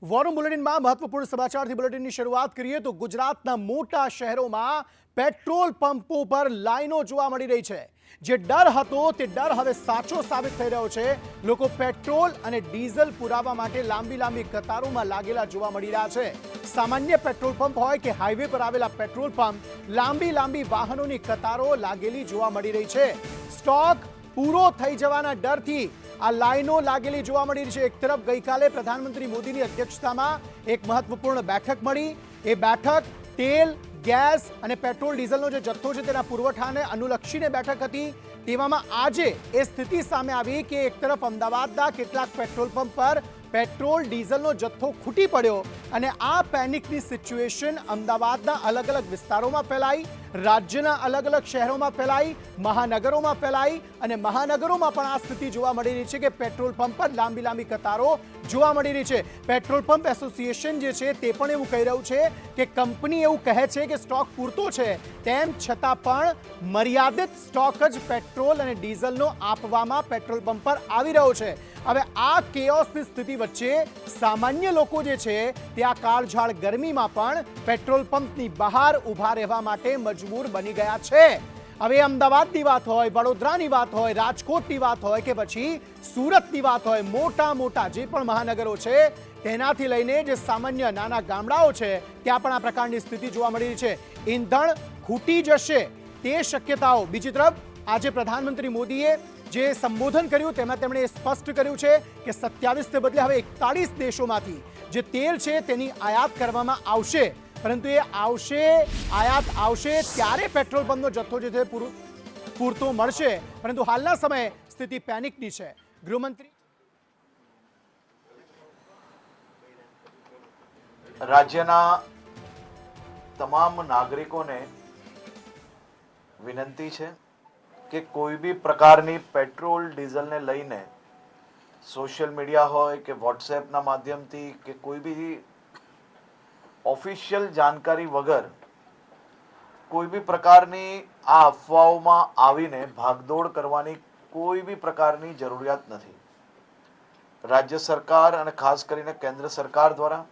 વોરમ બુલેટિનમાં મહત્વપૂર્ણ સમાચારથી બુલેટિનની શરૂઆત કરીએ તો ગુજરાતના મોટા શહેરોમાં પેટ્રોલ પંપો પર લાઈનો જોવા મળી રહી છે। જે ડર હતો તે ડર હવે સાચો સાબિત થઈ રહ્યો છે। લોકો પેટ્રોલ અને ડીઝલ પુરાવા માટે લાંબી કતારોમાં લાગેલા જોવા મળી રહ્યા છે। સામાન્ય પેટ્રોલ પંપ હોય કે હાઈવે પર આવેલા પેટ્રોલ પંપ લાંબી વાહનોની કતારો લાગેલી જોવા મળી રહી છે। સ્ટોક પૂરો થઈ જવાના ડરથી આ લાઈનો લાગેલી જોવા મળી રહી છે। એક તરફ ગઈકાલે પ્રધાનમંત્રી મોદીની અધ્યક્ષતામાં એક મહત્વપૂર્ણ બેઠક મળી। એ બેઠક તેલ, ગેસ અને પેટ્રોલ ડીઝલનો જે જથ્થો છે તેના પુરવઠાને અનુલક્ષીને બેઠક હતી। તેવામાં આજે એ સ્થિતિ સામે આવી કે એક તરફ અમદાવાદના કેટલાક પેટ્રોલ પંપ પર પેટ્રોલ ડીઝલનો જથ્થો ખૂટી પડ્યો અને આ પેનિકની સિચ્યુએશન અમદાવાદના અલગ વિસ્તારોમાં ફેલાઈ, રાજ્યના અલગ શહેરોમાં ફેલાઈ, મહાનગરોમાં ફેલાઈ અને મહાનગરોમાં પણ આ સ્થિતિ જોવા મળી રહી છે કે પેટ્રોલ પંપ પર લાંબી કતારો જોવા મળી રહી છે। પેટ્રોલ પંપ એસોસિએશન જે છે તે પણ એવું કહી રહ્યું છે કે કંપની એવું કહે છે કે સ્ટોક પૂરતો છે, તેમ છતાં પણ મર્યાદિત સ્ટોક જ પેટ્રોલ અને ડીઝલનો આપવામાં પેટ્રોલ પંપ પર આવી રહ્યો છે। હવે આ કેઓસની સ્થિતિ વચ્ચે સામાન્ય લોકો જે છે તે આ કાળઝાળ ગરમીમાં પણ પેટ્રોલ પંપની બહાર ઊભા રહેવા માટે મજબૂર બની ગયા છે। હવે અમદાવાદની વાત હોય, વડોદરાની વાત હોય, રાજકોટની વાત હોય કે પછી સુરતની વાત હોય, મોટા જે પણ મહાનગરો છે તેનાથી લઈને જે સામાન્ય નાના ગામડાઓ છે ત્યાં પણ આ પ્રકારની સ્થિતિ જોવા મળી રહી છે। ઈંધણ ખૂટી જશે તે શક્યતાઓ। બીજી તરફ આજે પ્રધાનમંત્રી મોદીએ જે સંબોધન કર્યું તેમાં તેમણે સ્પષ્ટ કર્યું છે કે 27ને બદલે હવે 41 દેશોમાંથી જે તેલ છે તેની આયાત કરવામાં આવશે, પરંતુ એ આયાત આવશે ત્યારે પેટ્રોલ પંપનો જથ્થો જે છે પૂરતો મળશે। પરંતુ હાલના સમયે સ્થિતિ પેનિકની છે। ગૃહમંત્રી રાજ્યના તમામ નાગરિકોને વિનંતી છે કે કોઈ બી પ્રકારની પેટ્રોલ ડીઝલને લઈને સોશિયલ મીડિયા હોય કે વોટ્સએપના માધ્યમથી કે કોઈ બી ઓફિશિયલ જાણકારી વગર કોઈ બી પ્રકારની આ અફવાઓમાં આવીને ભાગદોડ કરવાની કોઈ બી પ્રકારની જરૂરિયાત નથી। રાજ્ય સરકાર અને ખાસ કરીને કેન્દ્ર સરકાર દ્વારા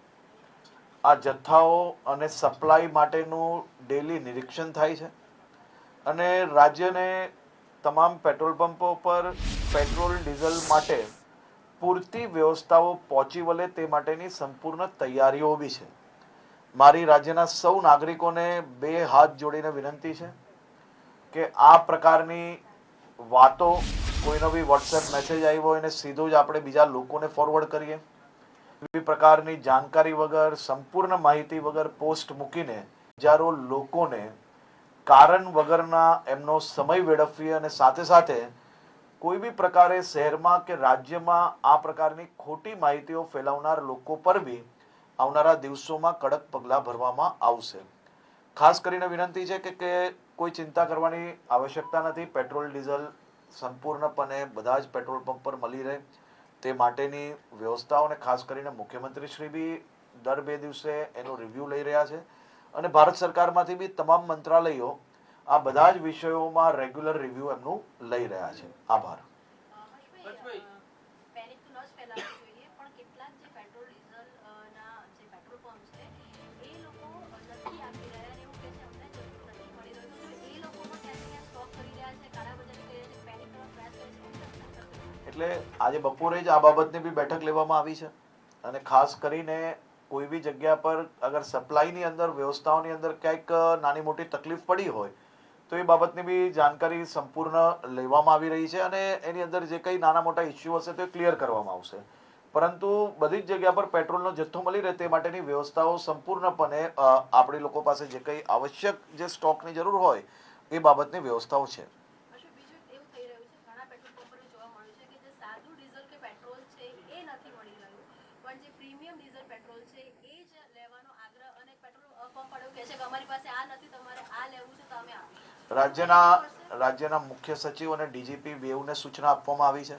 આ જથ્થાઓ અને સપ્લાય માટેનું ડેલી નિરીક્ષણ થાય છે અને રાજ્યને તમામ પેટ્રોલ પંપો પર પેટ્રોલ ડીઝલ માટે પૂરતી વ્યવસ્થાઓ પહોંચી વળે તે માટેની સંપૂર્ણ તૈયારીઓ બી છે। મારી રાજ્યના સૌ નાગરિકોને બે હાથ જોડીને વિનંતી છે કે આ પ્રકારની વાતો કોઈનો બી વોટ્સએપ મેસેજ આવ્યો હોય એને સીધું જ આપણે બીજા લોકોને ફોરવર્ડ કરીએ। એવી પ્રકારની જાણકારી વગર, સંપૂર્ણ માહિતી વગર પોસ્ટ મૂકીને હજારો લોકોને કારણ વગરના એમનો સમય વેડફવી અને સાથે કોઈ બી પ્રકારે શહેરમાં કે રાજ્યમાં આ પ્રકારની ખોટી માહિતીઓ ફેલાવનાર લોકો પર બી આવનારા દિવસોમાં કડક પગલાં ભરવામાં આવશે। ખાસ કરીને વિનંતી છે કે કોઈ ચિંતા કરવાની આવશ્યકતા નથી। પેટ્રોલ ડીઝલ સંપૂર્ણપણે બધા જ પેટ્રોલ પંપ પર મળી રહે તે માટેની વ્યવસ્થાઓ અને ખાસ કરીને મુખ્યમંત્રી શ્રી બી દર 2 દિવસે એનો રિવ્યૂ લઈ રહ્યા છે અને ભારત સરકારમાંથી બી તમામ મંત્રાલયો આ બધા જ વિષયોમાં રેગ્યુલર રિવ્યૂ એમનું લઈ રહ્યા છે। આભાર। એટલે આજે બપોરે જ આ બાબતની બી બેઠક લેવામાં આવી છે અને ખાસ કરીને કોઈ બી જગ્યા પર અગર સપ્લાયની અંદર વ્યવસ્થાઓની અંદર ક્યાંક નાની મોટી તકલીફ પડી હોય તો એ બાબતની બી જાણકારી સંપૂર્ણ લેવામાં આવી રહી છે અને એની અંદર જે કંઈ નાના મોટા ઇસ્યુ હશે તે ક્લિયર કરવામાં આવશે। પરંતુ બધી જ જગ્યા પર પેટ્રોલનો જથ્થો મળી રહે તે માટેની વ્યવસ્થાઓ સંપૂર્ણપણે આપણી લોકો પાસે જે કંઈ આવશ્યક જે સ્ટોકની જરૂર હોય એ બાબતની વ્યવસ્થાઓ છે। રાજ્યના મુખ્ય સચિવ અને ડીજીપી બેઉને સૂચના આપવામાં આવી છે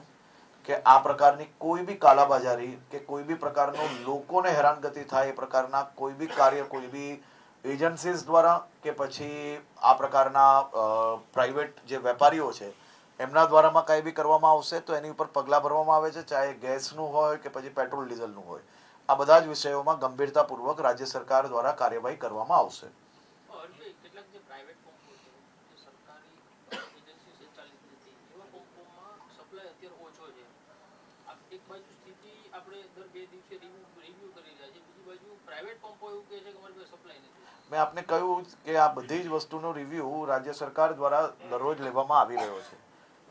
કે આ પ્રકારની કોઈ બી કાલાબાજારી કે કોઈ બી પ્રકારનો લોકોને હેરાનગતિ થાય એ પ્રકારના કોઈ બી કાર્ય કોઈ બી એજન્સીઝ દ્વારા કે પછી આ પ્રકારના પ્રાઇવેટ જે વેપારીઓ છે એમના દ્વારામાં કાંઈ બી કરવામાં આવશે તો એની ઉપર પગલાં ભરવામાં આવે છે, ચાહે ગેસનું હોય કે પછી પેટ્રોલ ડીઝલનું હોય। આ બધા જ વિષયોમાં ગંભીરતાપૂર્વક રાજ્ય સરકાર દ્વારા કાર્યવાહી કરવામાં આવશે. કેટલાક જે પ્રાઇવેટ પંપો છે જે સરકારી એજન્સી સંચાલિત નથી એવા પંપોમાં સપ્લાય અત્યારે ઓછો છે. એક બાજુ સ્થિતિ આપણે દર 2 દિવસે રિવ્યુ કરી રહ્યા છે, બીજી બાજુ પ્રાઇવેટ પંપો એવું કહે છે કે અમારી પાસે સપ્લાય નથી. મેં આપને કહ્યું કે આ બધી જ વસ્તુનો રિવ્યુ રાજ્ય સરકાર દ્વારા દરરોજ લેવામાં આવી રહ્યો છે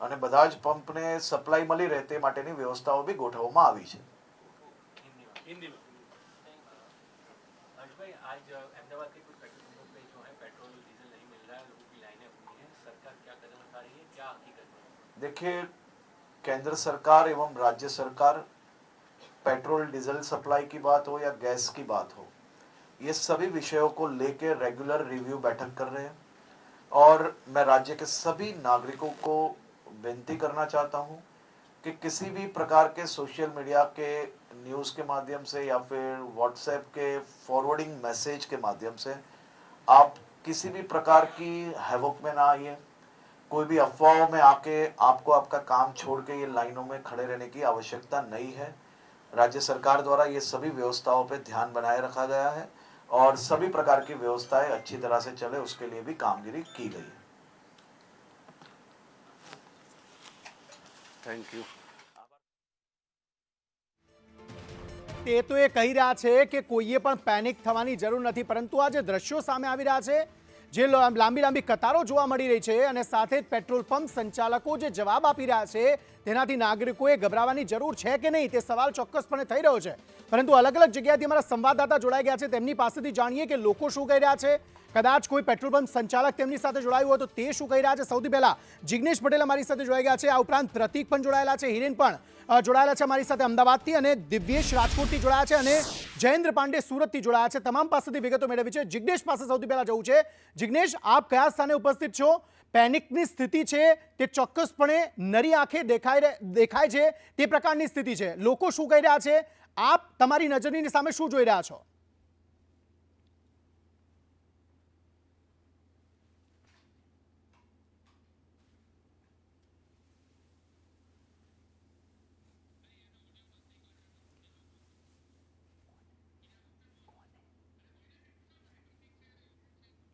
અને બધા જ પંપને સપ્લાય મળી રહે તે માટેની વ્યવસ્થાઓ બી ગોઠવવામાં આવી છે. भाई आज अहमदाबाद के कुछ पेट्रोल पंपों पे जो है पेट्रोल डीजल नहीं मिल रहा है, लोगों की लाइनें हुई हैं, सरकार क्या कदम उठा रही है, क्या हकीकत है? देखिए, केंद्र सरकार एवं राज्य सरकार पेट्रोल डीजल सप्लाई की बात हो या गैस की बात हो, ये सभी विषयों को लेकर रेगुलर रिव्यू बैठक कर रहे हैं और मैं राज्य के सभी नागरिकों को विनती करना चाहता हूं कि किसी भी प्रकार के सोशल मीडिया के न्यूज़ के माध्यम से या फिर व्हाट्सएप के फॉरवर्डिंग मैसेज के माध्यम से आप किसी भी प्रकार की हैवक में ना आइए. कोई भी अफवाहों में आके आपको आपका काम छोड़ के ये लाइनों में खड़े रहने की आवश्यकता नहीं है. राज्य सरकार द्वारा ये सभी व्यवस्थाओं पे ध्यान बनाए रखा गया है और सभी प्रकार की व्यवस्थाएं अच्छी तरह से चले उसके लिए भी कामगिरी की गई है. Thank you. તે તો એ કહી રહ્યા છે કે કોઈએ પણ પેનિક થવાની જરૂર નથી, પરંતુ આ જે દ્રશ્યો સામે આવી રહ્યા છે, જે લાંબી લાંબી કતારો જોવા મળી રહી છે અને સાથે જ પેટ્રોલ પંપ સંચાલકો જે જવાબ આપી રહ્યા છે તેનાથી નાગરિકોએ ગભરાવાની જરૂર છે કે નહીં તે સવાલ ચોક્કસપણે થઈ રહ્યો છે. પરંતુ અલગ અલગ જગ્યાએથી અમારા સંવાદદાતા જોડાઈ ગયા છે, તેમની પાસેથી જાણીએ કે લોકો શું કહી રહ્યા છે. કદાચ કોઈ પેટ્રોલ પંપ સંચાલક તેમની સાથે જોડાયું હોય તો તે શું કહી રહ્યા છે. સૌથી પહેલા જિગ્નેશ પટેલ અમારી સાથે જોડાઈ ગયા છે, આ ઉપરાંત પ્રતિક પણ જોડાયેલા છે, હિરેન પણ જોડાયેલા છે અમારી સાથે અમદાવાદથી, અને દિવ્યેશ રાજકોટથી જોડાયા છે અને જયેન્દ્ર પાંડે સુરતથી જોડાયા છે. તમામ પાસેથી વિગતો મેળવી છે. જિગ્નેશ પાસે સૌથી પહેલા જવું છે. જિગ્નેશ, આપ કયા સ્થાને ઉપસ્થિત છો? પેનિકની સ્થિતિ છે તે ચોક્કસપણે નરી આંખે દેખાય છે તે પ્રકારની સ્થિતિ છે. લોકો શું કહી રહ્યા છે, આપ તમારી નજરની સામે શું જોઈ રહ્યા છો?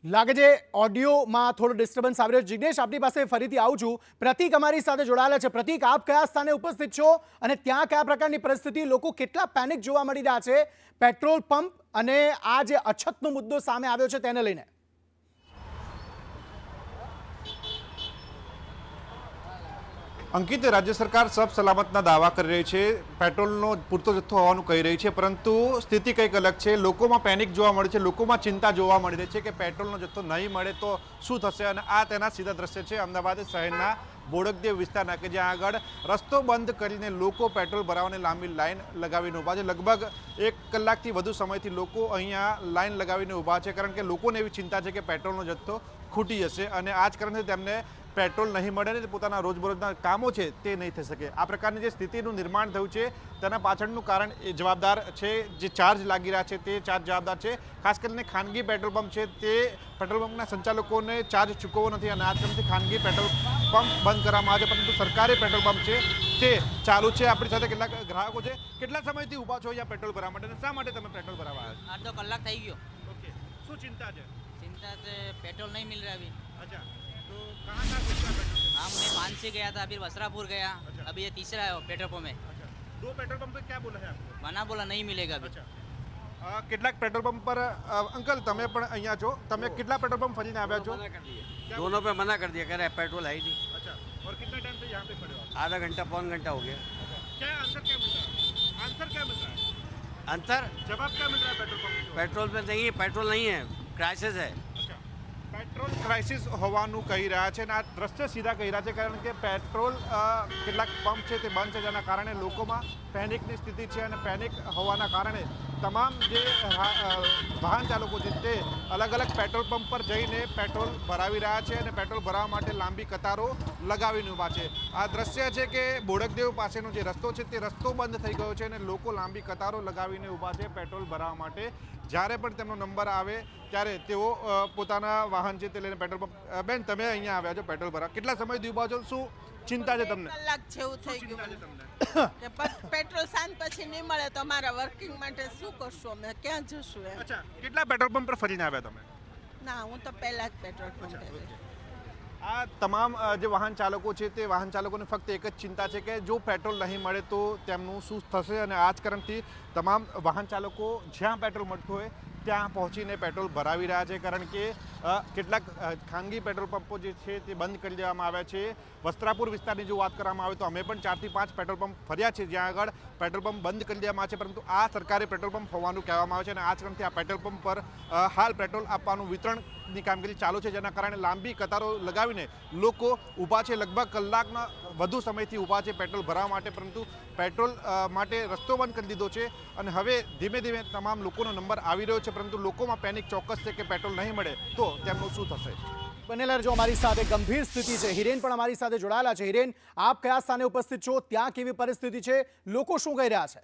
લાગે છે ઓડિયોમાં થોડો ડિસ્ટર્બન્સ આવી રહ્યો છે. જિગ્નેશ, આપની પાસે ફરીથી આવું છું. પ્રતિક અમારી સાથે જોડાયેલા છે. પ્રતિક, આપ કયા સ્થાને ઉપસ્થિત છો અને ત્યાં કયા પ્રકારની પરિસ્થિતિ, લોકો કેટલા પેનિક જોવા મળી રહ્યા છે પેટ્રોલ પંપ અને આ જે અછતનો મુદ્દો સામે આવ્યો છે તેને લઈને? અંકિત, રાજ્ય સરકાર સબ સલામતના દાવા કરી રહી છે, પેટ્રોલનો પૂરતો જથ્થો હોવાનું કહી રહી છે, પરંતુ સ્થિતિ કંઈક અલગ છે. લોકોમાં પેનિક જોવા મળે છે, લોકોમાં ચિંતા જોવા મળી રહી છે કે પેટ્રોલનો જથ્થો નહીં મળે તો શું થશે. અને આ તેના સીધા દ્રશ્ય છે અમદાવાદ શહેરના બોડકદેવ વિસ્તારના, કે જ્યાં આગળ રસ્તો બંધ કરીને લોકો પેટ્રોલ ભરાવાની લાંબી લાઈન લગાવીને ઊભા છે. લગભગ 1 કલાકથી વધુ સમયથી લોકો અહીંયા લાઈન લગાવીને ઊભા છે, કારણ કે લોકોને એવી ચિંતા છે કે પેટ્રોલનો જથ્થો ખૂટી જશે અને આ જ કારણે તેમને પેટ્રોલ નહીં મળે ને પોતાના રોજબરોજના કામો છે તે નહીં થઈ શકે. આ પ્રકારની જે સ્થિતિનું નિર્માણ થયું છે તેના પાછળનું કારણ એ જવાબદાર છે જે ચાર્જ લાગી રહ્યા છે તે ચાર્જ જવાબદાર છે. ખાસ કરીને ખાનગી પેટ્રોલ પંપ છે તે પેટ્રોલ પંપના સંચાલકોને ચાર્જ ચૂકવવો નથી અને આ કારણથી ખાનગી પેટ્રોલ પંપ બંધ કરવામાં આવે છે, પરંતુ સરકારી પેટ્રોલ પંપ છે તે ચાલુ છે. આપણી સાથે કેટલાક ગ્રાહકો છે. કેટલા સમયથી ઊભા છો અહીંયા પેટ્રોલ ભરવા માટે અને શા માટે તમે પેટ્રોલ ભરાવા આવ્યા? અડધો કલાક થઈ ગયો. ઓકે, શું ચિંતા છે? चिंता से पेट्रोल नहीं मिल रहा अभी. અચ્છા, તો કહાં કહાં कितना पेट्रोल? हम मैं मानसी गया था, फिर वसरापुर गया, अच्छा। अभी ये तीसरा है पेट्रोल पंप है. अच्छा, 2 पेट्रोल पंप पे क्या बोला है आपको? मना बोला नहीं मिलेगा अभी. અચ્છા, કેટલાક પેટ્રોલ પંપ પર અંકલ તમે પણ અહીંયા છો, તમે કેટલા પેટ્રોલ પંપ ફરીને આવ્યા છો? दोनों पे मना कर दिया, कह रहे हैं पेट्रोल है ही नहीं. अच्छा, और कितना टाइम से यहाँ पे खड़े हो आप? आधा घंटा पौन घंटा हो गया. क्या आंसर क्या मिल रहा है? आंसर क्या मिल रहा है? अंतर जवाब क्या मिल रहा है पेट्रोल पंप से? पेट्रोल पे नहीं है, पेट्रोल नहीं है, क्राइसिस है. અચ્છા, પેટ્રોલ ક્રાઇસિસ હોવાનું કહી રહ્યા છે અને આ દ્રશ્ય સીધા કહી રહ્યા છે, કારણ કે પેટ્રોલ કેટલાક પંપ છે તે બંધ છે, જેના કારણે લોકોમાં પેનિકની સ્થિતિ છે અને પેનિક હોવાના કારણે તમામ જે વાહન ચાલકો છે તે અલગ અલગ પેટ્રોલ પંપ પર જઈને પેટ્રોલ ભરાવી રહ્યા છે અને પેટ્રોલ ભરાવવા માટે લાંબી કતારો લગાવીને ઊભા છે. આ દ્રશ્ય છે કે બોડકદેવ પાસેનો જે રસ્તો છે તે રસ્તો બંધ થઈ ગયો છે અને લોકો લાંબી કતારો લગાવીને ઊભા છે પેટ્રોલ ભરાવવા માટે. જ્યારે પણ તેમનો નંબર આવે ત્યારે તેઓ પોતાના વાહન છે તે લઈને પેટ્રોલ પંપ. બેન, તમે અહીંયા આવ્યા છો પેટ્રોલ ભરાવવા, કેટલા સમયથી ઊભા છો? શું ચિંતા છે તમને? કલાક જેવું થઈ ગયું મને. કે પેટ્રોલ સાંજ પછી નહીં મળે તો અમારા વર્કિંગ માટે શું કરશું અમે, ક્યાં જશું એમ. અચ્છા, કેટલા પેટ્રોલ પંપ પર ફરીને આવ્યા તમે? ના, હું તો પહેલા જ પેટ્રોલ પંપે ગઈ. આ તમામ જે વાહન ચાલકો છે તે વાહન ચાલકોને ફક્ત એક જ ચિંતા છે કે જો પેટ્રોલ નહીં મળે તો તેમનું શું થશે, અને આ જ કારણથી તમામ વાહન ચાલકો જ્યાં પેટ્રોલ મળતું હોય ત્યાં પહોંચીને પેટ્રોલ ભરાવી રહ્યા છે, કારણ કે કેટલાક ખાનગી પેટ્રોલ પંપો જે છે તે બંધ કરી દેવામાં આવ્યા છે. વસ્ત્રાપુર વિસ્તારની જો વાત કરવામાં આવે તો અમે પણ 4 થી 5 પેટ્રોલ પંપ ફર્યા છે જ્યાં આગળ પેટ્રોલ પંપ બંધ કરી દેવામાં આવે છે, પરંતુ આ સરકારી પેટ્રોલ પંપ હોવાનું કહેવામાં આવે છે, અને આ જ કારણથી આ પેટ્રોલ પંપ પર હાલ પેટ્રોલ આપવાનું વિતરણની કામગીરી ચાલુ છે, જેના કારણે લાંબી કતારો લગાવીને લોકો ઊભા છે. લગભગ કલાકના વધુ સમયથી ઊભા છે પેટ્રોલ ભરવા માટે, પરંતુ પેટ્રોલ માટે રસ્તો બંધ કરી દીધો છે, અને હવે ધીમે ધીમે તમામ લોકોનો નંબર આવી રહ્યો છે, પરંતુ લોકોમાં પેનિક ચોક્કસ છે કે પેટ્રોલ નહીં મળે તો તેમનું શું થશે. બનેલા જો અમારી સાથે ગંભીર સ્થિતિ છે. હિરેન પણ અમારી સાથે જોડાયેલા છે. હિરેન, આપ કયા સ્થાને ઉપસ્થિત છો? ત્યાં કેવી પરિસ્થિતિ છે? લોકો શું કહી રહ્યા છે?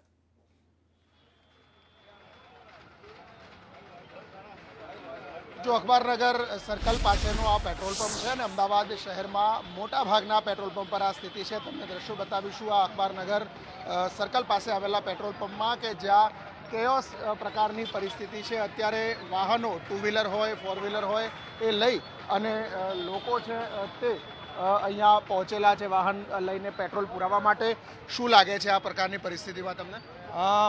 જો અખબારનગર સર્કલ પાસેનો આ પેટ્રોલ પંપ છે અને અમદાવાદ શહેરમાં મોટા ભાગના પેટ્રોલ પંપ પર આ સ્થિતિ છે. તમને દ્રશ્યો બતાવીશું આ અખબારનગર સર્કલ પાસે આવેલા પેટ્રોલ પંપમાં કે જ્યાં કેઓસ પ્રકારની પરિસ્થિતિ છે. અત્યારે વાહનો 2 વ્હીલર હોય 4 વ્હીલર હોય એ લઈ અને લોકો છે તે અહીંયા પહોંચેલા છે વાહન લઈને પેટ્રોલ પુરાવવા માટે. શું લાગે છે આ પ્રકારની પરિસ્થિતિમાં તમને?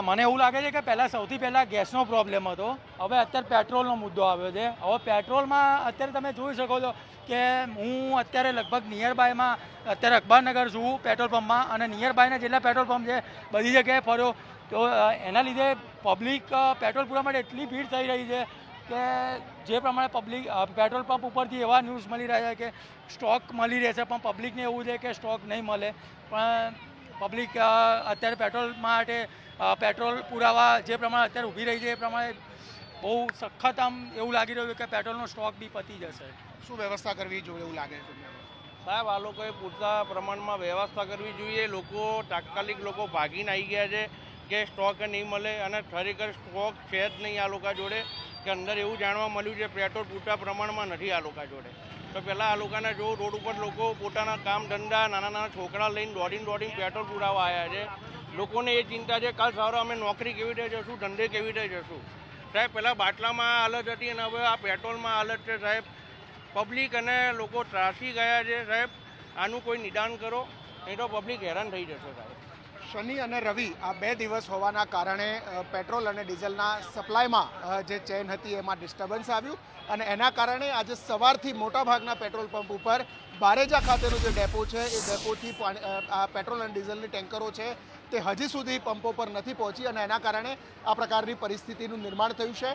મને એવું લાગે છે કે સૌથી પહેલાં ગેસનો પ્રોબ્લેમ હતો, હવે અત્યારે પેટ્રોલનો મુદ્દો આવ્યો છે. હવે પેટ્રોલમાં અત્યારે તમે જોઈ શકો છો કે હું અત્યારે લગભગ નિયર બાયમાં અત્યારે અખબારનગર છું પેટ્રોલ પંપમાં, અને નિયર બાયના જેટલા પેટ્રોલ પંપ છે બધી જગ્યાએ ફર્યો તો એના લીધે પબ્લિક પેટ્રોલ પૂરવા માટે એટલી ભીડ થઈ રહી છે કે જે પ્રમાણે પબ્લિક પેટ્રોલ પંપ ઉપરથી એવા ન્યૂઝ મળી રહ્યા છે કે સ્ટોક મળી રહેશે, પણ પબ્લિકને એવું છે કે સ્ટોક નહીં મળે. પણ પબ્લિક અત્યારે પેટ્રોલ માટે પેટ્રોલ પુરાવા જે પ્રમાણે અત્યારે ઊભી રહી છે એ પ્રમાણે બહુ સખત આમ એવું લાગી રહ્યું છે કે પેટ્રોલનો સ્ટોક બી પતી જશે. શું વ્યવસ્થા કરવી જોઈએ એવું લાગે છે? સાહેબ, આ લોકોએ પૂરતા પ્રમાણમાં વ્યવસ્થા કરવી જોઈએ. લોકો તાત્કાલિક લોકો ભાગીને આવી ગયા છે કે સ્ટોક નહીં મળે, અને ખરેખર સ્ટોક છે જ નહીં આ લોકો જોડે, કે અંદર એવું જાણવા મળ્યું છે પેટ્રોલ પૂરતા પ્રમાણમાં નથી આ લોકો જોડે. તો પહેલાં આ લોકોને જો રોડ ઉપર લોકો પોતાના કામ ધંધા નાના છોકરા લઈને દોડીને પેટ્રોલ પુરાવા આવ્યા છે. લોકોને એ ચિંતા છે કાલ સવારે અમે નોકરી કેવી રીતે જશું, ધંધે કેવી રીતે જશું. સાહેબ, પહેલાં બાટલામાં હાલત હતી અને હવે આ પેટ્રોલમાં હાલત છે. સાહેબ, પબ્લિક અને લોકો ત્રાસી ગયા છે. સાહેબ, આનું કોઈ નિદાન કરો, નહીં તો પબ્લિક હેરાન થઈ જશે. સાહેબ, શનિ અને રવિ આ 2 દિવસ હોવાના કારણે પેટ્રોલ અને ડીઝલના સપ્લાયમાં જે ચેન હતી એમાં ડિસ્ટર્બન્સ આવ્યું, અને એના કારણે આજે સવારથી મોટાભાગના પેટ્રોલ પંપ ઉપર બારેજા ખાતેનું જે ડેપો છે એ ડેપોથી આ પેટ્રોલ અને ડીઝલની ટેન્કરો છે તે હજી સુધી પંપો પર નથી પહોંચી, અને એના કારણે આ પ્રકારની પરિસ્થિતિનું નિર્માણ થયું છે.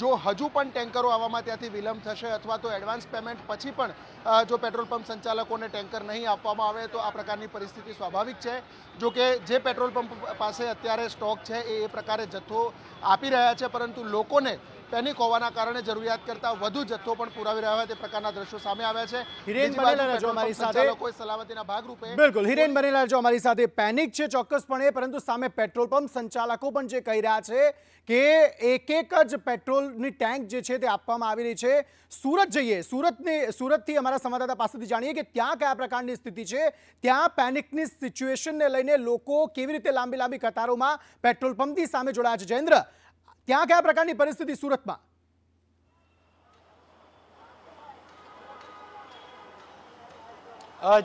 જો હજુ પણ ટેન્કરો આવવામાં ત્યાંથી વિલંબ થશે અથવા તો એડવાન્સ પેમેન્ટ પછી પણ જો પેટ્રોલ પંપ સંચાલકોને ટેન્કર નહીં આપવામાં આવે તો આ પ્રકારની પરિસ્થિતિ સ્વાભાવિક છે. જો કે જે પેટ્રોલ પંપ પાસે અત્યારે સ્ટોક છે એ પ્રકારે જથ્થો આપી રહ્યા છે, પરંતુ લોકોને પેનિક હોવાના કારણે જરૂરિયાત કરતાં વધુ જથ્થો પણ પુરાવી રહ્યા હોય તે પ્રકારના દ્રશ્યો સામે આવ્યા છે. હિરેન બનેલા રહેજો અમારી સાથે. કોઈ સલામતીના ભાગરૂપે બિલકુલ હિરેન બનેલા રહેજો અમારી સાથે. પેનિક છે ચોક્કસપણે, પરંતુ સામે પેટ્રોલ પંપ સંચાલકો પણ જે કહી રહ્યા છે કે એક જ પેટ્રોલની ટેન્ક જે છે તે આપવામાં આવી રહી છે. સુરત જઈએ, સુરતથી અમારા સંવાદદાતા પાસેથી જાણીએ કે ત્યાં કયા પ્રકારની સ્થિતિ છે. ત્યાં પેનિકની સિચ્યુએશનને લઈને લોકો કેવી રીતે લાંબી કતારોમાં પેટ્રોલ પંપની સામે જોડાયા છે. જયેન્દ્ર, ત્યાં કયા પ્રકારની પરિસ્થિતિ સુરતમાં?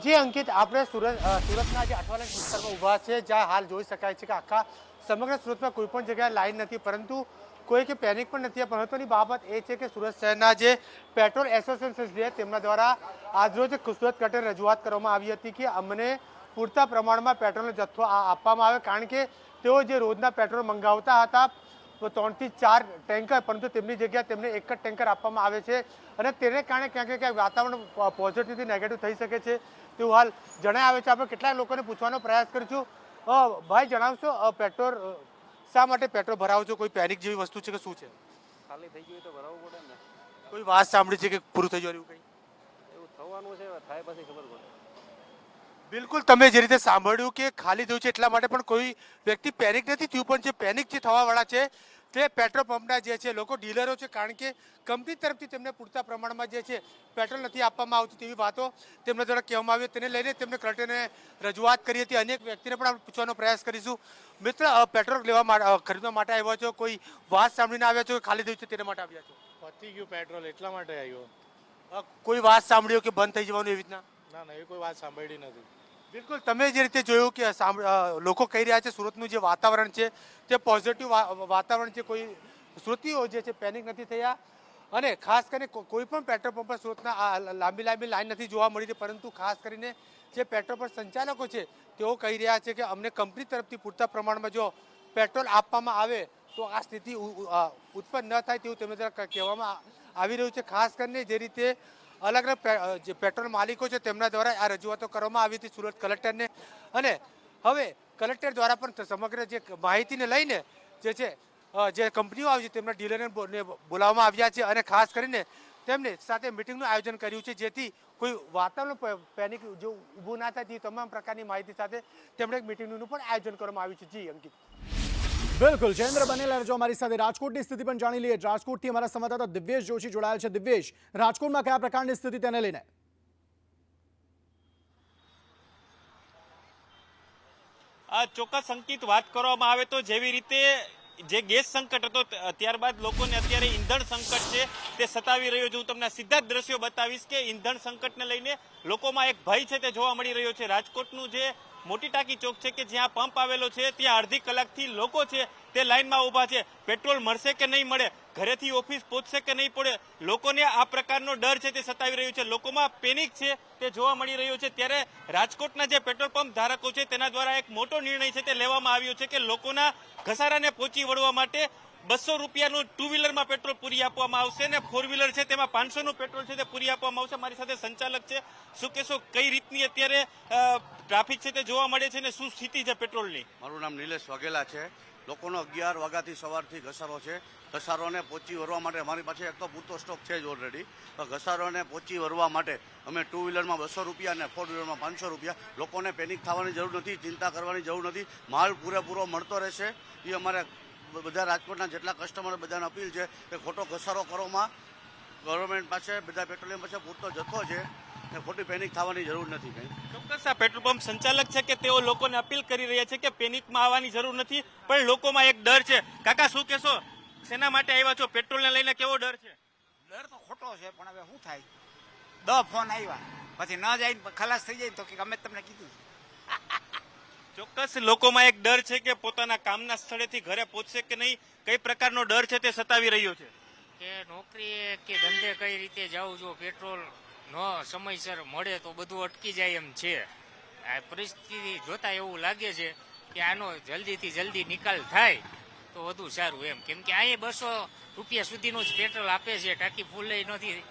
જે અંકિત, આપણે સુરતના જે અઠવાડિયા વિસ્તારમાં ઊભા છે જ્યાં હાલ જોઈ શકાય છે કે આખા સમગ્ર સુરતમાં કોઈ પણ જગ્યાએ લાઈન નથી, પરંતુ કોઈ કે પેનિક પણ નથી. મહત્વની બાબત એ છે કે સુરત શહેરના જે પેટ્રોલ એસોસિએશન છે તેમના દ્વારા આજરોજ સુરત ખાતે રજૂઆત કરવામાં આવી હતી કે અમને પૂરતા પ્રમાણમાં પેટ્રોલનો જથ્થો આપવામાં આવે, કારણ કે તેઓ જે રોજના પેટ્રોલ મંગાવતા હતા 3 થી 4 ટેન્કર, પરંતુ તેમની જગ્યાએ તેમને એક જ ટેન્કર આપવામાં આવે છે, અને તેને કારણે ક્યાંક ને ક્યાંક વાતાવરણ પોઝિટિવથી નેગેટિવ થઈ શકે છે તેવું હાલ જણાય આવે છે. આપણે કેટલાક લોકોને પૂછવાનો પ્રયાસ કરીશું. ભાઈ, જણાવશો પેટ્રોલ શા માટે પેટ્રોલ ભરાવો છો? કોઈ પેનિક જેવી વસ્તુ છે કે શું છે? ખાલી થઈ ગયું તો ભરાવવું પડે ને. કોઈ વાત સાંભળી છે કે પૂરું થઈ ગયું એવું કંઈ? એવું થવાનું છે, થાય પછી ખબર પડે. બિલકુલ, તમે જે રીતે સાંભળ્યું કે ખાલી થયું છે એટલા માટે, પણ કોઈ વ્યક્તિ પેનિક નથી થયું, પણ જે પેનિક જે થવાવાળા છે તે પેટ્રોલ પંપના જે છે લોકો ડીલરો છે, કારણ કે કંપની તરફથી તેમને પૂરતા પ્રમાણમાં જે છે પેટ્રોલ નથી આપવામાં આવતું તેવી વાતો તેમના દ્વારા કહેવામાં આવી. તેને લઈને તેમને કલેક્ટરને રજૂઆત કરી હતી. અનેક વ્યક્તિને પણ આપણે પૂછવાનો પ્રયાસ કરીશું. મિત્ર, પેટ્રોલ લેવા માટે ખરીદવા માટે આવ્યા છો, કોઈ વાત સાંભળીને આવ્યા છો, ખાલી થયું છે તેના માટે આવ્યા છો? પતી ગયું પેટ્રોલ એટલા માટે આવ્યો. કોઈ વાત સાંભળ્યો કે બંધ થઈ જવાનું એવી રીતના? ના ના, એ કોઈ વાત સાંભળી નથી. બિલકુલ, તમે જે રીતે જોયું કે લોકો કહી રહ્યા છે સુરતનું જે વાતાવરણ છે તે પોઝિટિવ વાતાવરણ છે. કોઈ સુરતીઓ જે છે પેનિક નથી થયા, અને ખાસ કરીને કોઈ પણ પેટ્રોલ પંપ પર સુરતના લાંબી લાઈન નથી જોવા મળી રહી. પરંતુ ખાસ કરીને જે પેટ્રોલ પંપ સંચાલકો છે તેઓ કહી રહ્યા છે કે અમને કંપની તરફથી પૂરતા પ્રમાણમાં જો પેટ્રોલ આપવામાં આવે તો આ સ્થિતિ ઉત્પન્ન ન થાય તેવું તેમના દ્વારા કહેવામાં આવી રહ્યું છે. ખાસ કરીને જે રીતે અલગ અલગ જે પેટ્રોલ માલિકો છે તેમના દ્વારા આ રજૂઆતો કરવામાં આવી હતી સુરત કલેક્ટરને, અને હવે કલેક્ટર દ્વારા પણ સમગ્ર જે માહિતીને લઈને જે છે જે કંપનીઓ આવી છે તેમના ડીલરને બોલાવવામાં આવ્યા છે, અને ખાસ કરીને તેમને સાથે મિટિંગનું આયોજન કર્યું છે, જેથી કોઈ વાતાવરણ પેનિક જો ઊભું ના થાય તે તમામ પ્રકારની માહિતી સાથે તેમણે એક મિટિંગનું પણ આયોજન કરવામાં આવ્યું છે. જી અંકિત. બિલકુલ, જયેન્દ્ર બનેલા રહેજો અમારી સાથે. રાજકોટની સ્થિતિ પણ જાણી લઈએ. રાજકોટથી અમારા સંવાદદાતા દિવ્યેશ જોશી જોડાયેલ છે. દિવ્યેશ, રાજકોટમાં કયા પ્રકારની સ્થિતિ તેને લઈને? ચોક્કસ અંકિત, વાત કરવામાં આવે તો જેવી રીતે જે ગેસ સંકટ હતો ત્યારબાદ લોકોને અત્યારે ઈંધણ સંકટ છે તે સતાવી રહ્યો છે. હું તમને સીધા જ દ્રશ્યો બતાવીશ કે ઈંધણ સંકટને લઈને લોકોમાં એક ભય છે તે જોવા મળી રહ્યો છે. રાજકોટનું જે મોટી ટાંકી ચોક છે કે જ્યાં પંપ આવેલો છે ત્યાં અડધી કલાકથી લોકો છે તે લાઇનમાં ઊભા છે. પેટ્રોલ મળશે કે નહીં મળે, ઘરેથી ઓફિસ પહોંચશે કે નહીં પડે, લોકોને આ પ્રકારનો ડર છે તે સતાવી રહ્યો છે. લોકોમાં પેનિક છે તે જોવા મળી રહ્યો છે. ત્યારે રાજકોટના જે પેટ્રોલ પંપ ધારકો છે તેના દ્વારા એક મોટો નિર્ણય છે તે લેવામાં આવ્યો છે કે લોકોના ઘસારાને પહોંચી વળવા માટે 200 રૂપિયાનું ટુ વ્હીલરમાં પેટ્રોલ પૂરી આપવામાં આવશે, ને ફોર વ્હીલર છે તેમાં 500નું પેટ્રોલ છે તે પૂરી આપવામાં આવશે. મારી સાથે સંચાલક છે, શું કહેશો, કઈ રીતની અત્યારે ટ્રાફિક છે તે જોવા મળે છે ને શું સ્થિતિ છે પેટ્રોલની? મારું નામ નિલેશ વાઘેલા છે. લોકોનો 11 વાગ્યાથી સવારથી ઘસારો છે. ઘસારોને પહોંચી વળવા માટે અમારી પાસે એક તો પૂરતો સ્ટોક છે જ ઓલરેડી. તો ઘસારોને પહોંચી વળવા માટે અમે ટુ વ્હીલરમાં 200 રૂપિયા અને ફોર વ્હીલરમાં 500 રૂપિયા. લોકોને પેનિક થવાની જરૂર નથી, ચિંતા કરવાની જરૂર નથી. માલ પૂરેપૂરો મળતો રહેશે. એ અમારે બધા રાજકોટના જેટલા કસ્ટમર બધાને અપીલ છે કે ખોટો ઘસારો કરવામાં ગવર્મેન્ટ પાસે બધા પેટ્રોલિયમ પાસે પૂરતો જથ્થો છે, ખોટી પેનિક થવાની જરૂર નથી. કંઈ ચોક્કસ આ પેટ્રોલ પંપ સંચાલક છે કે તેઓ લોકોને અપીલ કરી રહ્યા છે કે પેનિકમાં આવવાની જરૂર નથી, પણ લોકોમાં એક ડર છે. કાકા, શું કહેશો, શેના માટે આવ્યા છો? પેટ્રોલને લઈને કેવો ડર છે? ડર તો ખોટો છે, પણ હવે શું થાય, 10 ફોન આવ્યા પછી ન જાય ખલાસ થઈ જાય તો કે અમે તમને કીધું. ચોક્કસ લોકોમાં એક ડર છે કે પોતાના કામના સ્થળેથી ઘરે પહોંચશે કે નહીં, કઈ પ્રકારનો ડર છે તે સતાવી રહ્યો છે. કે નોકરી કે ધંધે કઈ રીતે જાવું, જો પેટ્રોલ ન સમયસર મળે તો બધું અટકી જાય એમ છે. આ પરિસ્થિતિ જોતા એવું લાગે છે કે આનો જલ્દીથી જલ્દી નિકાલ થાય તો વધુ સારું એમ. કેમ કે અહીં 200 રૂપિયા સુધીનું જ પેટ્રોલ આપે છે, ટાંકી ફૂલ નથી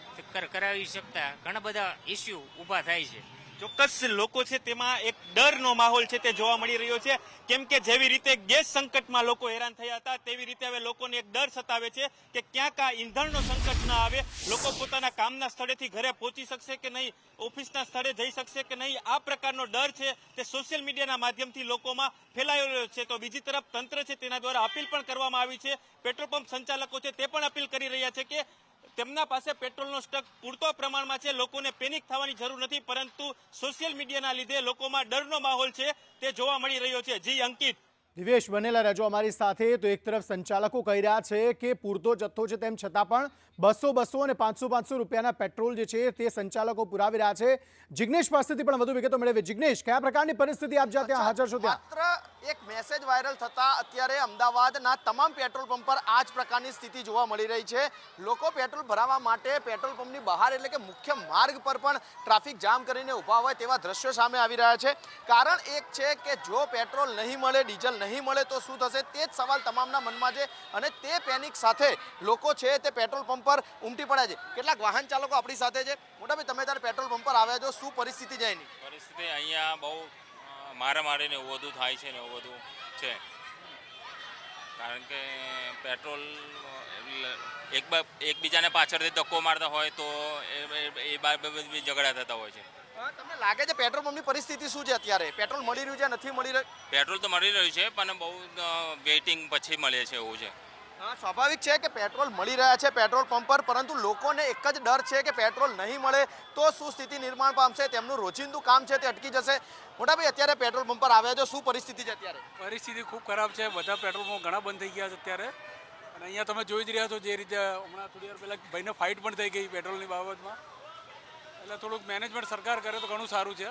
કરાવી શકતા, ઘણા બધા ઇસ્યુ ઊભા થાય છે. ચોક્કસ લોકો છે તેમાં એક ડરનો માહોલ છે તે જોવા મળી રહ્યો છે, કેમ કે જેવી રીતે ગેસ સંકટમાં લોકો હેરાન થયા હતા તેવી રીતે હવે લોકોને એક ડર સતાવે છે કે ક્યાંક આ ઈંધણનો સંકટ ના આવે, લોકો પોતાના કામના સ્થળેથી ઘરે પહોંચી શકશે કે નહીં, ઓફિસના સ્થળે જઈ શકશે કે નહીં, આ પ્રકારનો ડર છે તે સોશિયલ મીડિયાના માધ્યમથી લોકોમાં ફેલાયો રહ્યો છે. તો બીજી તરફ તંત્ર છે તેના દ્વારા અપીલ પણ કરવામાં આવી છે. પેટ્રોલ પંપ સંચાલકો છે તે પણ અપીલ કરી રહ્યા છે કે તેમના પાસે પેટ્રોલનો સ્ટોક પૂરતો પ્રમાણમાં છે, લોકોને પેનિક થવાની જરૂર નથી, પરંતુ સોશિયલ મીડિયાના લીધે લોકોમાં ડરનો માહોલ છે તે જોવા મળી રહ્યો છે. જી અંકિત. દિવેશ બનેલા રહેજો અમારી સાથે. તો એક તરફ સંચાલકો કહી રહ્યા છે કે પૂરતો જથ્થો છે તેમ છતાં પણ 200 અને 500 રૂપિયાના પેટ્રોલ જે છે તે સંચાલકો પુરાવી રહ્યા છે. જિગ્નેશ પાસેથી પણ વધુ વિગતો મેળવીએ. જિગ્નેશ, કયા પ્રકારની પરિસ્થિતિ આપ જ્યાં ત્યાં હાજર છો ત્યાં? માત્ર એક મેસેજ વાયરલ થતા અત્યારે અમદાવાદના તમામ પેટ્રોલ પંપ પર આ જ પ્રકારની સ્થિતિ જોવા મળી રહી છે. લોકો પેટ્રોલ ભરાવવા માટે પેટ્રોલ પંપની બહાર એટલે કે મુખ્ય માર્ગ પર પણ ટ્રાફિક જામ કરીને ઊભા હોય તેવા દ્રશ્યો સામે આવી રહ્યા છે. કારણ એક છે કે જો પેટ્રોલ નહીં મળે, ડીઝલ નહીં મળે તો શું થશે, તે જ સવાલ તમામના મનમાં છે, અને તે પેનિક સાથે લોકો છે તે પેટ્રોલ પંપ પર ઉમટી પડ્યા છે. કેટલાક વાહન ચાલકો આપણી સાથે છે. મોટાભાઈ, તમે ત્યારે પેટ્રોલ પંપ પર આવ્યા છો, શું પરિસ્થિતિ છે એની? પરિસ્થિતિ અહીંયા બહુ મારામારી ને એવું બધું થાય છે ને એવું બધું છે, કારણ કે પેટ્રોલ એકબીજાને પાછળથી ધક્કો મારતા હોય તો એ ઝઘડા થતા હોય છે. તમને લાગે છે પેટ્રોલ પંપની પરિસ્થિતિ શું છે અત્યારે? પેટ્રોલ મળી રહ્યું છે, નથી મળી રહ્યું? પેટ્રોલ તો મળી રહ્યું છે પણ બહુ વેઇટિંગ પછી મળે છે એવું છે. સ્વાભાવિક છે કે પેટ્રોલ મળી રહ્યા છે પેટ્રોલ પંપ પર, પરંતુ લોકોને એક જ ડર છે કે પેટ્રોલ નહીં મળે તો શું સ્થિતિ નિર્માણ પામશે, તેમનું રોજિંદુ કામ છે તે અટકી જશે. મોટાભાઈ, અત્યારે પેટ્રોલ પંપ પર આવ્યા છો, શું પરિસ્થિતિ છે અત્યારે? પરિસ્થિતિ ખૂબ ખરાબ છે. બધા પેટ્રોલ પંપ ઘણા બંધ થઈ ગયા છે અત્યારે, અને અહીંયા તમે જોઈ જ રહ્યા છો જે રીતે હમણાં થોડી વાર પહેલાં ભાઈને ફાઇટ પણ થઈ ગઈ પેટ્રોલની બાબતમાં. એટલે થોડુંક મેનેજમેન્ટ સરકાર કરે તો ઘણું સારું છે.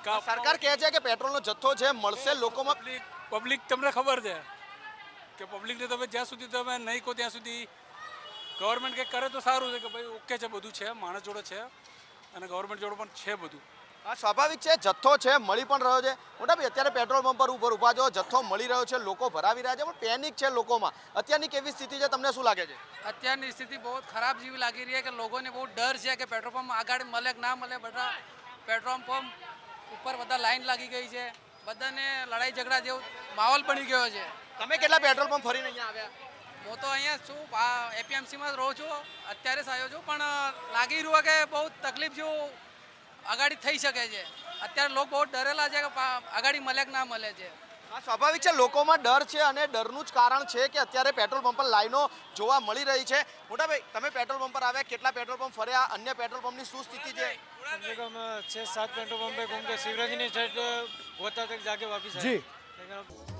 સરકાર કહે છે કે પેટ્રોલનો જથ્થો છે મળશે લોકોમાં. પબ્લિક તમને ખબર છે કે પબ્લિકને તમે જ્યાં સુધી તમે નહીં કહો ત્યાં સુધી ગવર્મેન્ટ કંઈક કરે તો સારું છે કે ભાઈ ઓકે છે, બધું છે, માણસ જોડે છે અને ગવર્મેન્ટ જોડે પણ છે બધું. સ્વાભાવિક છે, જથ્થો છે, મળી પણ રહ્યો છે. મોટાભાઈ, અત્યારે પેટ્રોલ પંપ પર ઉભા છો, જથ્થો મળી રહ્યો છે, લોકો ભરાવી રહ્યા છે, પણ પેનિક છે લોકોમાં. અત્યારની કેવી સ્થિતિ છે, તમને શું લાગે છે? અત્યારની સ્થિતિ બહુ ખરાબ જેવી લાગી રહી છે કે લોકોને બહુ ડર છે કે પેટ્રોલ પંપ આગળ મળે કે ના મળે. બધા પેટ્રોલ પંપ ઉપર બધા લાઈન લાગી ગઈ છે, બધાને લડાઈ ઝઘડા જેવો માહોલ બની ગયો છે. તમે કેટલા પેટ્રોલ પંપ ફરીને અહીંયા આવ્યા? હું તો અહીંયા છું, એપીએમસીમાં રહું છું, અત્યારે જ આવ્યો છું, પણ લાગી રહ્યું કે બહુ તકલીફ જેવું આગાડી થઈ શકે છે. અત્યારે લોકો બહુ ડરેલા છે કે આગાડી મળે કે ના મળે છે. સ્વાભાવિક છે, લોકોમાં ડર છે અને ડરનું જ કારણ છે કે અત્યારે પેટ્રોલ પંપ પર લાઈનો જોવા મળી રહી છે. મોટાભાઈ, તમે પેટ્રોલ પંપ પર આવ્યા, કેટલા પેટ્રોલ પંપ ફર્યા, અન્ય પેટ્રોલ પંપની શું સ્થિતિ છે? कम से कम 6-7 पेट्रोल पंप पे घूम के शिवराज साइड होता तक जाके वापिस आए. जी. लेकिन